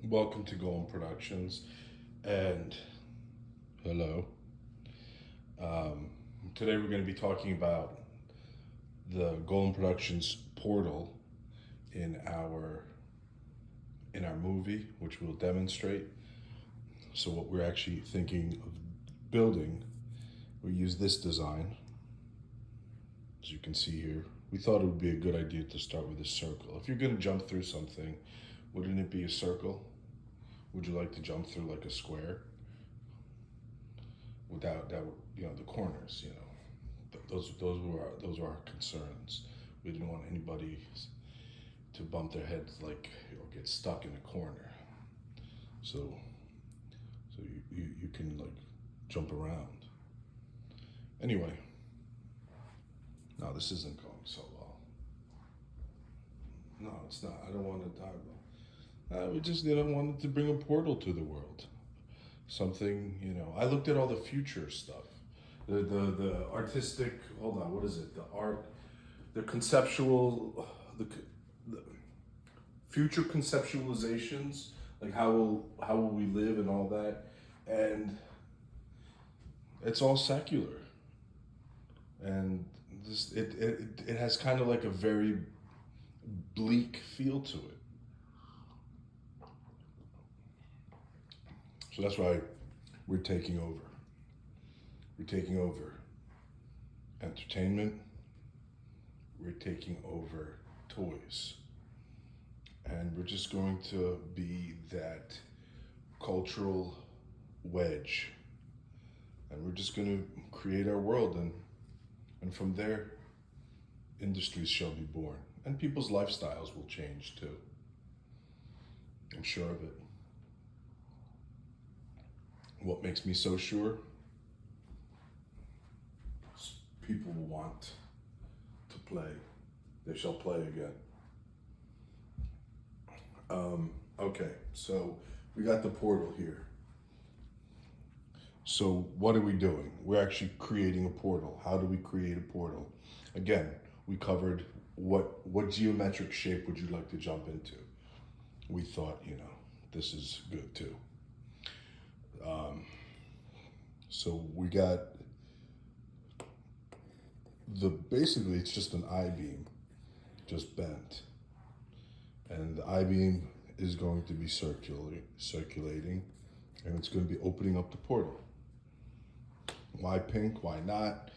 Welcome to Golem Productions, and hello. Um, Today we're going to be talking about the Golem Productions portal in our movie, which we'll demonstrate. So what we're actually thinking of building, we use this design. As you can see here, we thought it would be a good idea to start with a circle. If you're going to jump through something, wouldn't it be a circle? Would you like to jump through like a square? Without that, the corners, those were our concerns. We didn't want anybody to bump their heads like or get stuck in a corner. So you can like jump around. Anyway, no, this isn't going so well. No, it's not. I don't want to die. We just wanted to bring a portal to the world. Something, I looked at all the future stuff. The artistic, hold on, what is it? The art, the conceptual, the future conceptualizations, like how will we live and all that. And it's all secular. And it has kind of like a very bleak feel to it. So that's why we're taking over. We're taking over entertainment. We're taking over toys. And we're just going to be that cultural wedge. And we're just going to create our world. And from there, industries shall be born. And people's lifestyles will change too. I'm sure of it. What makes me so sure? People want to play. They shall play again. Okay, so we got the portal here. So what are we doing? We're actually creating a portal. How do we create a portal? Again, we covered what geometric shape would you like to jump into? We thought, this is good too. So we got basically it's just an I-beam, just bent. And the I-beam is going to be circulating, and it's going to be opening up the portal. Why pink? Why not?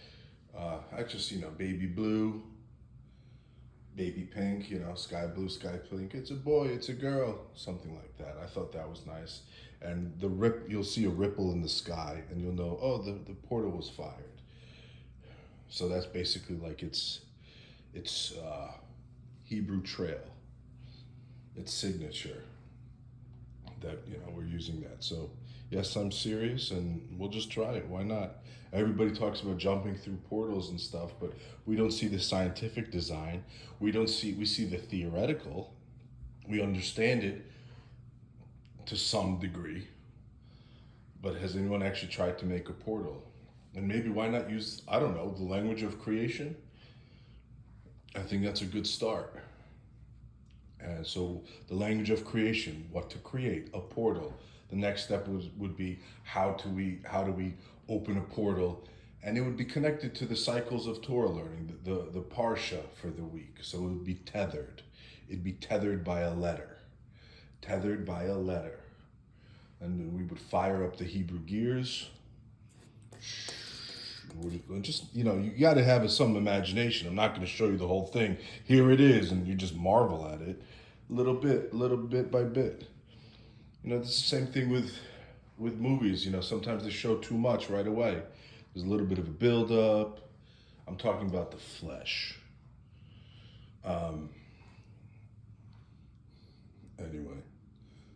I just, baby blue, baby pink, sky blue, sky pink. It's a boy, it's a girl, something like that. I thought that was nice. And you'll see a ripple in the sky, and you'll know, oh, the portal was fired. So that's basically like it's Hebrew trail, its signature. That we're using that. So yes, I'm serious, and we'll just try it. Why not? Everybody talks about jumping through portals and stuff, but we don't see the scientific design. We see the theoretical. We understand it to some degree, but has anyone actually tried to make a portal? And maybe why not use, I don't know, the language of creation? I think that's a good start. And so the language of creation, what to create, a portal. The next step would be how do we open a portal, and it would be connected to the cycles of Torah learning, the parsha for the week. So it would be tethered. It'd be tethered by a letter. Tethered by a letter. And then we would fire up the Hebrew gears. Just, you got to have some imagination. I'm not going to show you the whole thing. Here it is, and you just marvel at it, little bit by bit. It's the same thing with movies. Sometimes they show too much right away. There's a little bit of a build-up. I'm talking about the flesh. Anyway,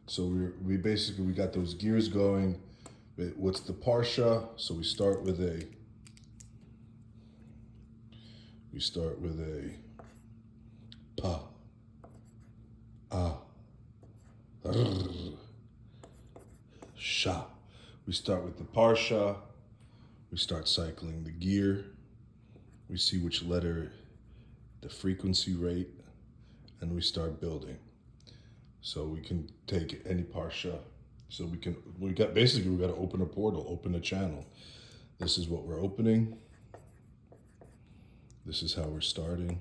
so we basically got those gears going. What's the parsha? So we start with a pa, sha. We start with the parsha. We start cycling the gear. We see which letter, the frequency rate, and we start building. So we can take any parsha. So we got to open a portal, open a channel. This is what we're opening. This is how we're starting.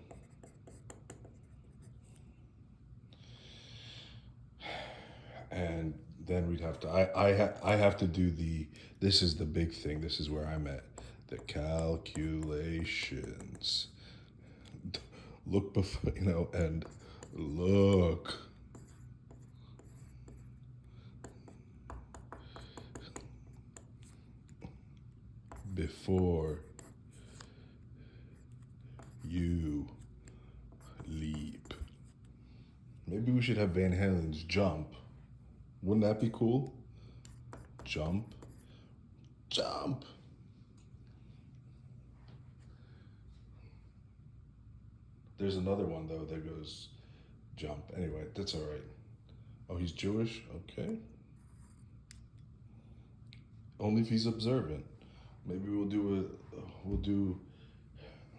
And then we'd have to, I have to do this is the big thing. This is where I'm at. The calculations. Look before, and look. Before you leap. Maybe we should have Van Halen's Jump. Wouldn't that be cool? Jump. Jump. There's another one, though, that goes jump. Anyway, that's all right. Oh, he's Jewish? Okay. Only if he's observant. Maybe we'll do,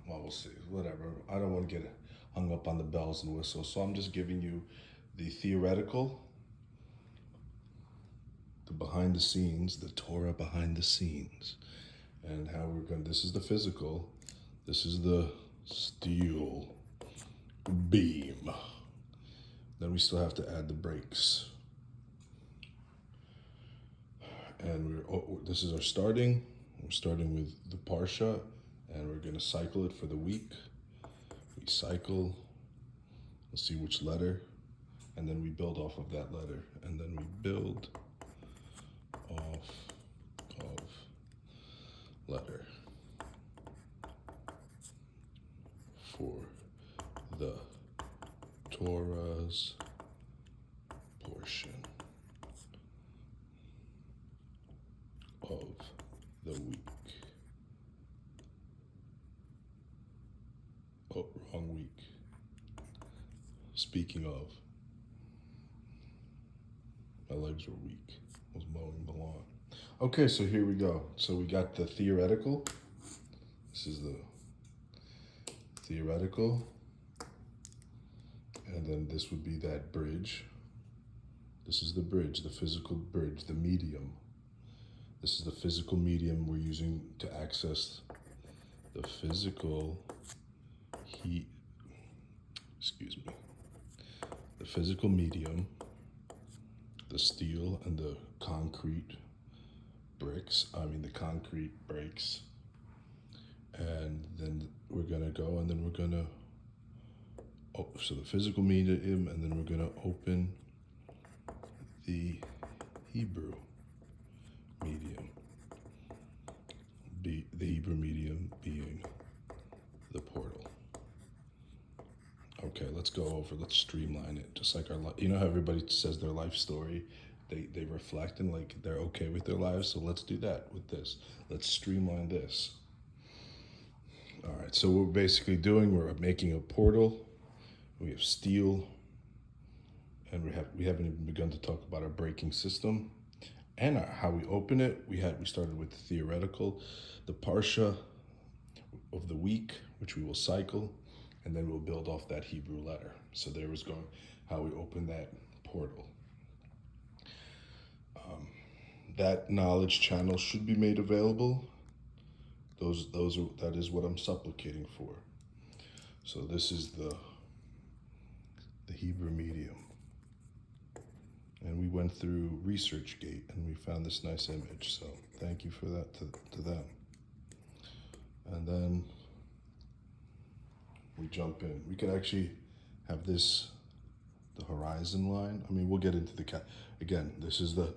well, we'll see. Whatever. I don't want to get hung up on the bells and whistles. So I'm just giving you the theoretical, the behind the scenes, the Torah behind the scenes, and how we're going. This is the physical. This is the steel beam. Then we still have to add the brakes. And this is our starting. We're starting with the parsha, and we're going to cycle it for the week. We cycle. Let's see which letter, and then we build off of that letter, and then we build off of letter for the Torah's portion of the week. Oh, wrong week. Speaking of, my legs were weak. I was mowing the lawn. Okay, so here we go. So we got the theoretical. This is the theoretical. And then this would be that bridge. This is the bridge, the physical bridge, the medium. This is the physical medium we're using to access the physical heat, the physical medium, the steel and the concrete the concrete breaks. And then we're gonna go, and then we're gonna, so the physical medium, and then we're gonna open the Hebrew medium. The Hebrew medium being the portal. Okay, let's streamline it. Just like how everybody says their life story, they reflect and like they're okay with their lives. So let's do that with this. Let's streamline this. All right, so what we're basically doing, we're making a portal. We have steel, and we haven't even begun to talk about our braking system and how we open it. We started with the theoretical, the parsha of the week, which we will cycle, and then we'll build off that Hebrew letter. So there was going how we open that portal. That knowledge channel should be made available. That is what I'm supplicating for. So this is the Hebrew medium. And we went through ResearchGate and we found this nice image. So thank you for that to them. And then we jump in. We could actually have the horizon line. I mean, we'll get into again. This is the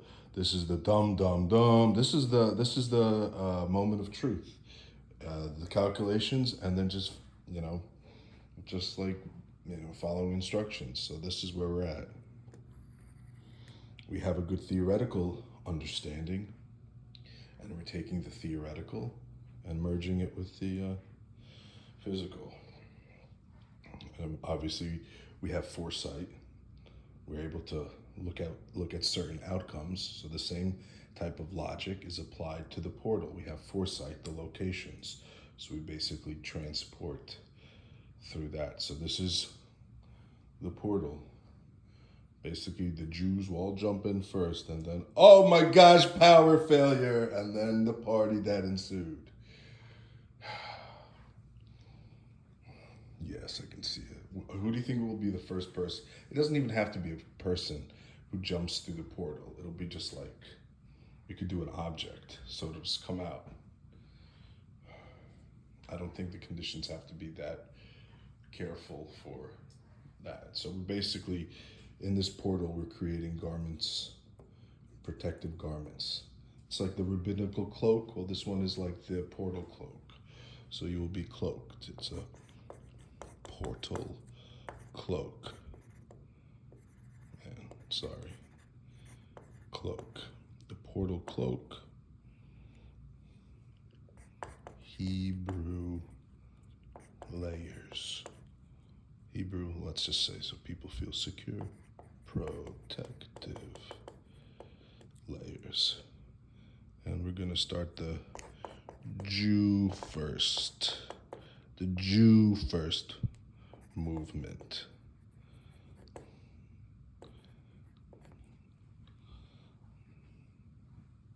dum dum dum. This is the moment of truth. The calculations, and then just following instructions. So this is where we're at. We have a good theoretical understanding, and we're taking the theoretical and merging it with the physical. Obviously, we have foresight. We're able to look at certain outcomes. So the same type of logic is applied to the portal. We have foresight, the locations. So we basically transport through that. So this is the portal. Basically, the Jews will all jump in first, and then, oh my gosh, power failure, and then the party that ensued. Yes, I can see it. Who do you think will be the first person? It doesn't even have to be a person who jumps through the portal. It'll be just like, you could do an object, so it'll just come out. I don't think the conditions have to be that careful for that. So we're basically, in this portal, we're creating garments, protective garments. It's like the rabbinical cloak. Well, this one is like the portal cloak. So you will be cloaked. It's a portal cloak. And sorry, cloak. The portal cloak. Hebrew layers. Hebrew, let's just say so people feel secure. Protective layers. And we're going to start the Jew first. The Jew first movement.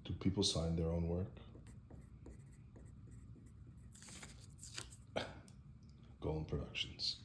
Do people sign their own work? Golem Productions.